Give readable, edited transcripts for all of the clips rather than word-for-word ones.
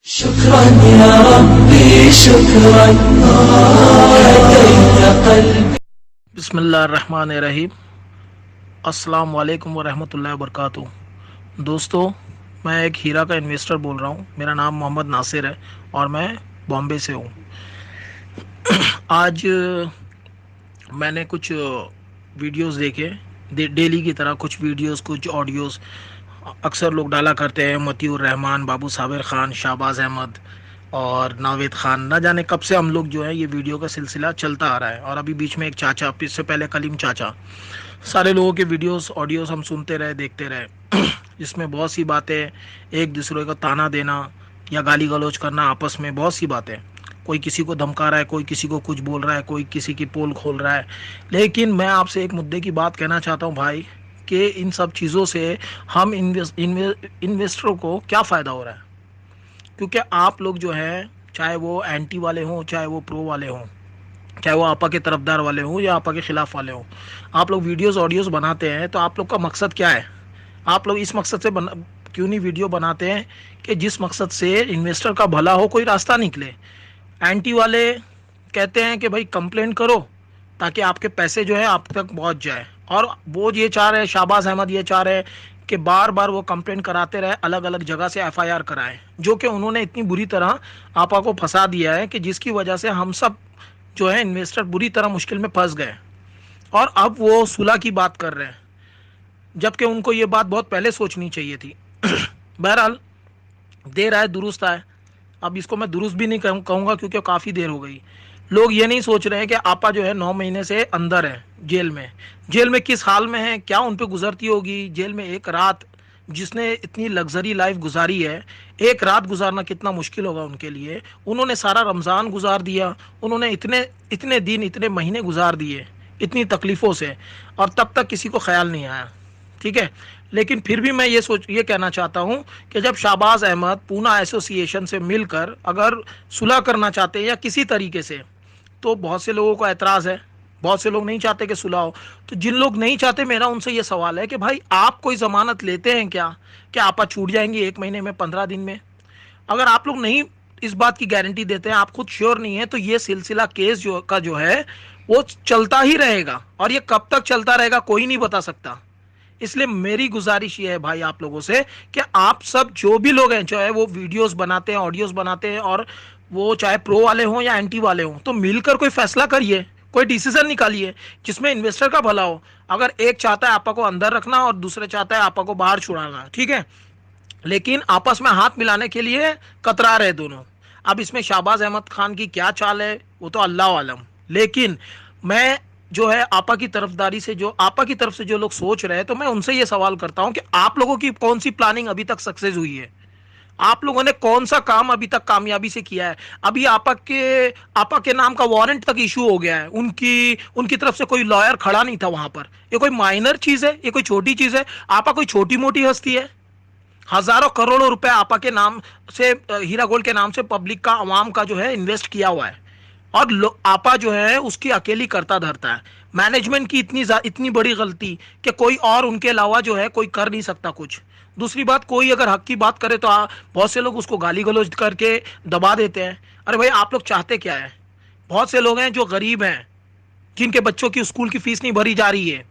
शुक्रान या रब्बी शुक्रान हदैत क़ल्बी। बिस्मिल्लाहिर्रहमानिर्रहीम। अस्सलाम वालेकुम वरहमतुल्लाहि वबरकातुहू। दोस्तों, मैं एक हीरा का इन्वेस्टर बोल रहा हूँ। मेरा नाम मोहम्मद नासिर है और मैं बॉम्बे से हूँ। आज मैंने कुछ वीडियोस देखे, डेली की तरह कुछ वीडियोस, कुछ ऑडियोस अक्सर लोग डाला करते हैं। मतीउर रहमान, बाबू साबिर खान, शाहबाज अहमद और नावेद खान, न जाने कब से हम लोग जो है ये वीडियो का सिलसिला चलता आ रहा है। और अभी बीच में एक चाचा, इससे पहले कलीम चाचा, सारे लोगों के वीडियोस ऑडियोस हम सुनते रहे, देखते रहे। जिसमें बहुत सी बातें, एक दूसरे को ताना देना या गाली गलौज करना, आपस में बहुत सी बातें। कोई किसी को धमका रहा है, कोई किसी को कुछ बोल रहा है, कोई किसी की पोल खोल रहा है। लेकिन मैं आपसे एक मुद्दे की बात कहना चाहता हूँ भाई, कि इन सब चीज़ों से हम इन्वेस्टरों को क्या फ़ायदा हो रहा है। क्योंकि आप लोग जो है, चाहे वो एंटी वाले हों, चाहे वो प्रो वाले हों, चाहे वो आपा के तरफदार वाले हों या आपा के खिलाफ वाले हों, आप लोग वीडियोस ऑडियोस बनाते हैं तो आप लोग का मकसद क्या है। आप लोग इस मकसद से क्यों नहीं वीडियो बनाते हैं कि जिस मकसद से इन्वेस्टर का भला हो, कोई रास्ता निकले। एंटी वाले कहते हैं कि भाई कंप्लेंट करो ताकि आपके पैसे जो है आप तक पहुंच जाए, और वो ये चाह रहे हैं, शाहबाज अहमद ये चाह रहे हैं कि बार बार वो कंप्लेंट कराते रहे, अलग अलग जगह से एफआईआर कराएं, जो कि उन्होंने इतनी बुरी तरह आपा को फंसा दिया है कि जिसकी वजह से हम सब जो है इन्वेस्टर बुरी तरह मुश्किल में फंस गए। और अब वो सुलह की बात कर रहे हैं, जबकि उनको ये बात बहुत पहले सोचनी चाहिए थी। बहरहाल, देर आए दुरुस्त आए। अब इसको मैं दुरुस्त भी नहीं कहूँगा क्योंकि काफ़ी देर हो गई। लोग ये नहीं सोच रहे हैं कि आपा जो है 9 महीने से अंदर है, जेल में। जेल में किस हाल में है, क्या उन पर गुजरती होगी जेल में एक रात। जिसने इतनी लग्जरी लाइफ गुजारी है, एक रात गुजारना कितना मुश्किल होगा उनके लिए। उन्होंने सारा रमज़ान गुजार दिया, उन्होंने इतने इतने दिन, इतने महीने गुजार दिए इतनी तकलीफ़ों से, और तब तक किसी को ख्याल नहीं आया। ठीक है, लेकिन फिर भी मैं ये कहना चाहता हूं कि जब शाहबाज अहमद पूना एसोसिएशन से मिलकर अगर सुलह करना चाहते हैं या किसी तरीके से, तो बहुत से लोगों को एतराज़ है, बहुत से लोग नहीं चाहते कि सुलह हो। तो जिन लोग नहीं चाहते, मेरा उनसे ये सवाल है कि भाई आप कोई ज़मानत लेते हैं क्या कि आप छूट जाएंगे 1 महीने में, 15 दिन में। अगर आप लोग नहीं इस बात की गारंटी देते हैं, आप खुद श्योर नहीं है, तो ये सिलसिला केस जो है वो चलता ही रहेगा, और ये कब तक चलता रहेगा कोई नहीं बता सकता। इसलिए मेरी गुजारिश ये है भाई आप लोगों से कि आप सब जो भी लोग हैं, चाहे वो वीडियोस बनाते हैं, ऑडियोस बनाते हैं, और वो चाहे प्रो वाले हों या एंटी वाले हों, तो मिलकर कोई फैसला करिए, कोई डिसीजन निकालिए जिसमें इन्वेस्टर का भला हो। अगर एक चाहता है आपा को अंदर रखना और दूसरे चाहता है आपा को बाहर छुड़ाना, ठीक है, लेकिन आपस में हाथ मिलाने के लिए कतरा रहे दोनों। अब इसमें शाहबाज अहमद खान की क्या चाल है वो तो अल्लाह आलम। लेकिन मैं जो है आपा की तरफदारी से, जो आपा की तरफ से जो लोग सोच रहे हैं, तो मैं उनसे ये सवाल करता हूं कि आप लोगों की कौन सी प्लानिंग अभी तक सक्सेस हुई है। आप लोगों ने कौन सा काम अभी तक कामयाबी से किया है। अभी आपा के नाम का वारंट तक इशू हो गया है, उनकी उनकी तरफ से कोई लॉयर खड़ा नहीं था वहां पर। ये कोई माइनर चीज है, ये कोई छोटी चीज है। आपा कोई छोटी मोटी हस्ती है। हजारों करोड़ों रुपए आपा के नाम से, हीरा गोल्ड के नाम से पब्लिक का, अवाम का जो है इन्वेस्ट किया हुआ है, और आपा जो है उसकी अकेली करता धरता है। मैनेजमेंट की इतनी बड़ी गलती कि कोई और उनके अलावा जो है कोई कर नहीं सकता कुछ। दूसरी बात, कोई अगर हक की बात करे तो बहुत से लोग उसको गाली गलौज करके दबा देते हैं। अरे भाई, आप लोग चाहते क्या है। बहुत से लोग हैं जो गरीब हैं, जिनके बच्चों की स्कूल की फीस नहीं भरी जा रही है,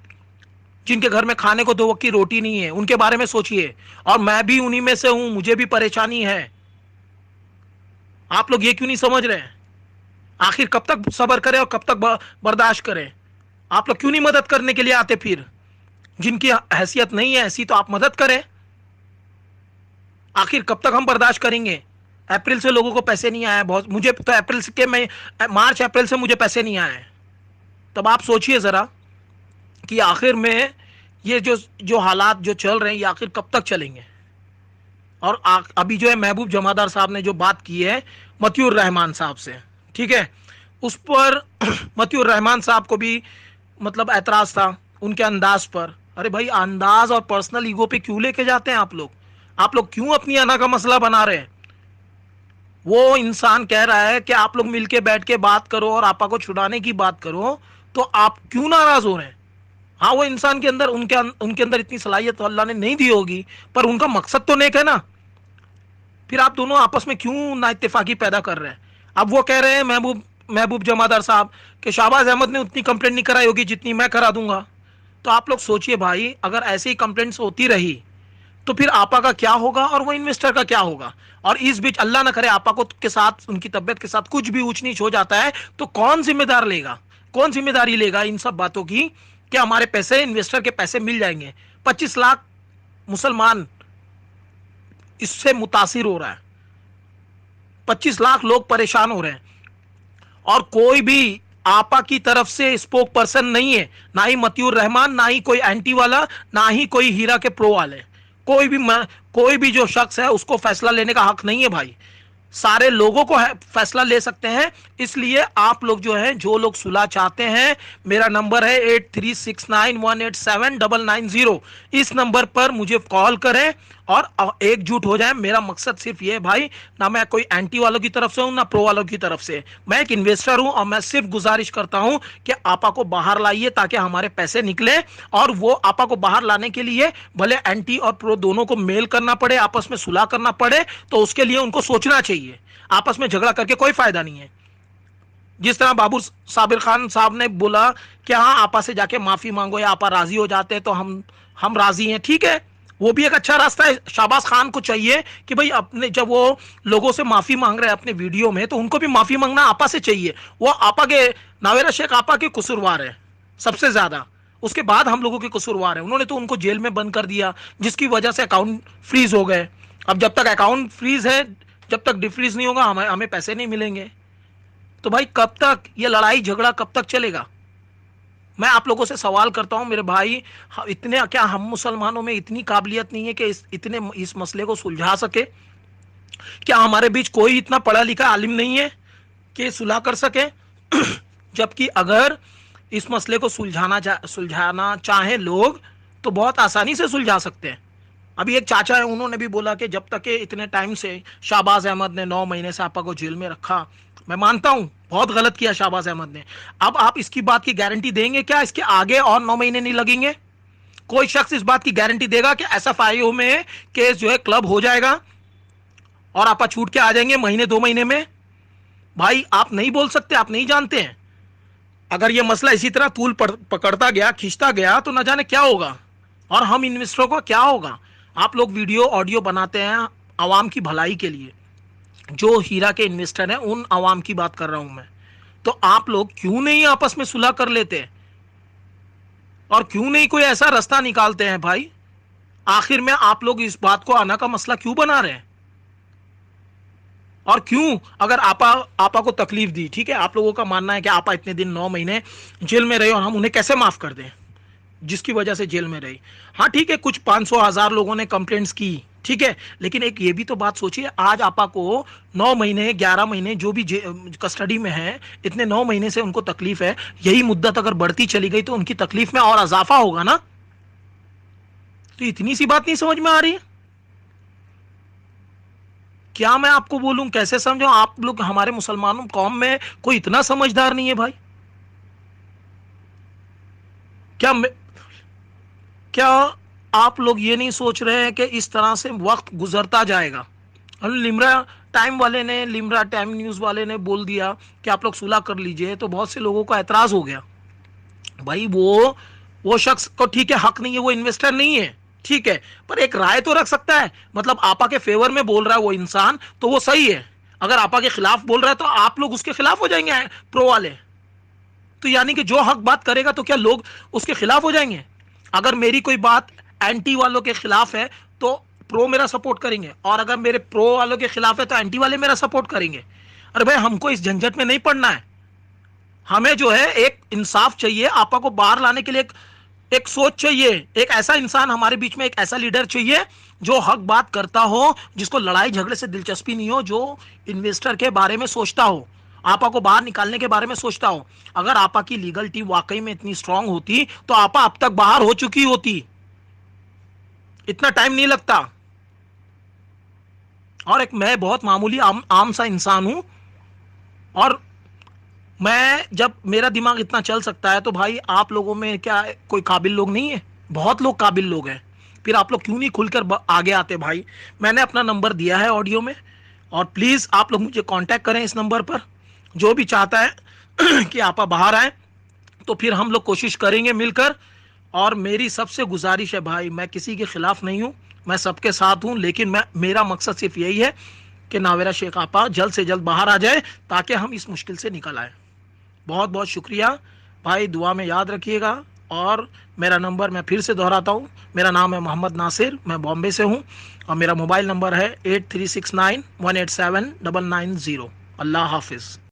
जिनके घर में खाने को 2 वक्त की रोटी नहीं है, उनके बारे में सोचिए। और मैं भी उन्हीं में से हूं, मुझे भी परेशानी है। आप लोग ये क्यों नहीं समझ रहे हैं। आखिर कब तक सब्र करें और कब तक बर्दाश्त करें। आप लोग क्यों नहीं मदद करने के लिए आते। फिर जिनकी हैसियत नहीं है ऐसी, तो आप मदद करें। आखिर कब तक हम बर्दाश्त करेंगे। अप्रैल से लोगों को पैसे नहीं आए, बहुत, मुझे तो अप्रैल के मैं मार्च अप्रैल से मुझे पैसे नहीं आए। तब आप सोचिए जरा कि आखिर में ये जो जो हालात जो चल रहे हैं, ये आखिर कब तक चलेंगे। और अभी जो है महबूब जमादार साहब ने जो बात की है मतीउर रहमान साहब से, ठीक है, उस पर मतीउर रहमान साहब को भी मतलब एतराज था उनके अंदाज पर। अरे भाई, अंदाज और पर्सनल ईगो पे क्यों लेके जाते हैं आप लोग। आप लोग क्यों अपनी अना का मसला बना रहे हैं। वो इंसान कह रहा है कि आप लोग मिलके बैठ के बात करो और आपा को छुड़ाने की बात करो, तो आप क्यों नाराज हो रहे हैं। हाँ, वो इंसान के अंदर, उनके अंदर इतनी सलाहियत तो अल्लाह ने नहीं दी होगी, पर उनका मकसद तो नेक है ना। फिर आप दोनों आपस में क्यों ना इत्तेफाकी पैदा कर रहे हैं? अब वो कह रहे हैं महबूब महबूब जमादार साहब कि शाहबाज अहमद ने उतनी कंप्लेंट नहीं कराई होगी जितनी मैं करा दूंगा। तो आप लोग सोचिए भाई, अगर ऐसे ही कंप्लेंट्स होती रही तो फिर आपा का क्या होगा और वो इन्वेस्टर का क्या होगा? और इस बीच अल्लाह ना करे आपा को के साथ, उनकी तबियत के साथ कुछ भी ऊंच नीच हो जाता है तो कौन जिम्मेदार लेगा? कौन जिम्मेदारी लेगा इन सब बातों की कि हमारे पैसे, इन्वेस्टर के पैसे मिल जाएंगे? 25 लाख मुसलमान इससे मुतासिर हो रहा है, 25 लाख लोग परेशान हो रहे हैं, और कोई भी आपा की तरफ से स्पोक पर्सन नहीं है, ना ही मतियुर रहमान, ना ही कोई एंटी वाला, ना ही कोई हीरा के प्रो वाले। कोई भी जो शख्स है उसको फैसला लेने का हक नहीं है भाई। सारे लोगों को फैसला ले सकते हैं। इसलिए आप लोग जो हैं, जो लोग सुलह चाहते हैं, मेरा नंबर है 8369187990। इस नंबर पर मुझे कॉल करें और एकजुट हो जाए। मेरा मकसद सिर्फ ये है भाई, ना मैं कोई एंटी वालों की तरफ से हूं ना प्रो वालों की तरफ से। मैं एक इन्वेस्टर हूं और मैं सिर्फ गुजारिश करता हूं कि आपा को बाहर लाइए ताकि हमारे पैसे निकले। और वो आपा को बाहर लाने के लिए भले एंटी और प्रो दोनों को मेल करना पड़े, आपस में सुलह करना पड़े, तो उसके लिए उनको सोचना चाहिए। आपस में झगड़ा करके कोई फायदा नहीं है। जिस तरह बाबू साबिर खान साहब ने बोला कि हाँ आपा से जाके माफी मांगो या आपा राजी हो जाते हैं तो हम राजी हैं, ठीक है, वो भी एक अच्छा रास्ता है। शाहबाज खान को चाहिए कि भाई अपने, जब वो लोगों से माफी मांग रहे हैं अपने वीडियो में, तो उनको भी माफी मांगना आपा से चाहिए। वो आपा के, नावेरा शेख आपा के कसूरवार है सबसे ज्यादा, उसके बाद हम लोगों के कसूरवार है। उन्होंने तो उनको जेल में बंद कर दिया जिसकी वजह से अकाउंट फ्रीज हो गए। अब जब तक अकाउंट फ्रीज है, जब तक डिफ्रीज नहीं होगा, हमें पैसे नहीं मिलेंगे। तो भाई कब तक ये लड़ाई झगड़ा कब तक चलेगा? मैं आप लोगों से सवाल करता हूं मेरे भाई, इतने क्या हम मुसलमानों में इतनी काबिलियत नहीं है कि इस मसले को सुलझा सके? क्या हमारे बीच कोई इतना पढ़ा लिखा आलिम नहीं है कि सुलह कर सके? जबकि अगर इस मसले को सुलझाना चाहे लोग तो बहुत आसानी से सुलझा सकते हैं। अभी एक चाचा है, उन्होंने भी बोला कि जब तक इतने टाइम से शाहबाज अहमद ने 9 महीने से आपा को जेल में रखा, मैं मानता हूं बहुत गलत किया शाहबाज अहमद ने। अब आप इसकी बात की गारंटी देंगे क्या इसके आगे और 9 महीने नहीं लगेंगे? कोई शख्स इस बात की गारंटी देगा कि SFIO में केस जो है क्लब हो जाएगा और आपा छूट के आ जाएंगे महीने 2 महीने में? भाई आप नहीं बोल सकते, आप नहीं जानते हैं। अगर यह मसला इसी तरह तूल पकड़ता गया, खींचता गया, तो न जाने क्या होगा और हम इन्वेस्टरों को क्या होगा। आप लोग वीडियो ऑडियो बनाते हैं आवाम की भलाई के लिए, जो हीरा के इन्वेस्टर हैं उन आवाम की बात कर रहा हूं मैं। तो आप लोग क्यों नहीं आपस में सुलह कर लेते और क्यों नहीं कोई ऐसा रास्ता निकालते हैं भाई? आखिर में आप लोग इस बात को आना का मसला क्यों बना रहे हैं? और क्यों, अगर आपा को तकलीफ दी, ठीक है, आप लोगों का मानना है कि आपा इतने दिन 9 महीने जेल में रहे और हम उन्हें कैसे माफ कर दें जिसकी वजह से जेल में रही। हाँ ठीक है, कुछ 500,000 लोगों ने कंप्लेंट्स की, ठीक है, लेकिन एक ये भी तो बात सोचिए, आज आपा को 9 महीने 11 महीने जो भी कस्टडी में है, इतने 9 महीने से उनको तकलीफ है। यही मुद्दत अगर बढ़ती चली गई तो उनकी तकलीफ में और इजाफा होगा ना। तो इतनी सी बात नहीं समझ में आ रही है? क्या मैं आपको बोलूं, कैसे समझो? आप लोग, हमारे मुसलमानों कौम में कोई इतना समझदार नहीं है भाई? क्या आप लोग ये नहीं सोच रहे हैं कि इस तरह से वक्त गुजरता जाएगा? लिमरा टाइम वाले ने, लिमरा टाइम न्यूज़ वाले ने बोल दिया कि आप लोग सुलह कर लीजिए, तो बहुत से लोगों को एतराज़ हो गया। भाई वो शख्स को ठीक है हक नहीं है, वो इन्वेस्टर नहीं है, ठीक है, पर एक राय तो रख सकता है। मतलब आपा के फेवर में बोल रहा है वो इंसान तो वो सही है, अगर आपा के खिलाफ बोल रहा है तो आप लोग उसके खिलाफ हो जाएंगे प्रो वाले। तो यानी कि जो हक बात करेगा तो क्या लोग उसके खिलाफ हो जाएंगे? अगर मेरी कोई बात एंटी वालों के खिलाफ है तो प्रो मेरा सपोर्ट करेंगे, और अगर मेरे प्रो वालों के खिलाफ है तो एंटी वाले मेरा सपोर्ट करेंगे। अरे भाई हमको इस झंझट में नहीं पड़ना है। हमें जो है एक इंसाफ चाहिए, आपा को बाहर लाने के लिए एक सोच चाहिए, एक ऐसा इंसान हमारे बीच में, एक ऐसा लीडर चाहिए जो हक बात करता हो, जिसको लड़ाई झगड़े से दिलचस्पी नहीं हो, जो इन्वेस्टर के बारे में सोचता हो, आपा को बाहर निकालने के बारे में सोचता हो। अगर आपा की लीगल टीम वाकई में इतनी स्ट्रांग होती तो आपा अब तक बाहर हो चुकी होती, इतना टाइम नहीं लगता। और एक मैं बहुत मामूली आम सा इंसान हूं, और मैं, जब मेरा दिमाग इतना चल सकता है तो भाई आप लोगों में क्या कोई काबिल लोग नहीं है? बहुत लोग काबिल लोग हैं फिर आप लोग क्यों नहीं खुलकर आगे आते भाई? मैंने अपना नंबर दिया है ऑडियो में, और प्लीज़ आप लोग मुझे कांटेक्ट करें इस नंबर पर। जो भी चाहता है कि आप बाहर आए तो फिर हम लोग कोशिश करेंगे मिलकर। और मेरी सबसे गुजारिश है भाई, मैं किसी के खिलाफ नहीं हूँ, मैं सबके साथ हूँ, लेकिन मेरा मकसद सिर्फ यही है कि नावेरा शेख आपा जल्द से जल्द बाहर आ जाए ताकि हम इस मुश्किल से निकल आए। बहुत बहुत शुक्रिया भाई, दुआ में याद रखिएगा। और मेरा नंबर मैं फिर से दोहराता हूँ, मेरा नाम है मोहम्मद नासिर, मैं बॉम्बे से हूँ, और मेरा मोबाइल नंबर है 8369187990। अल्लाह हाफिज़।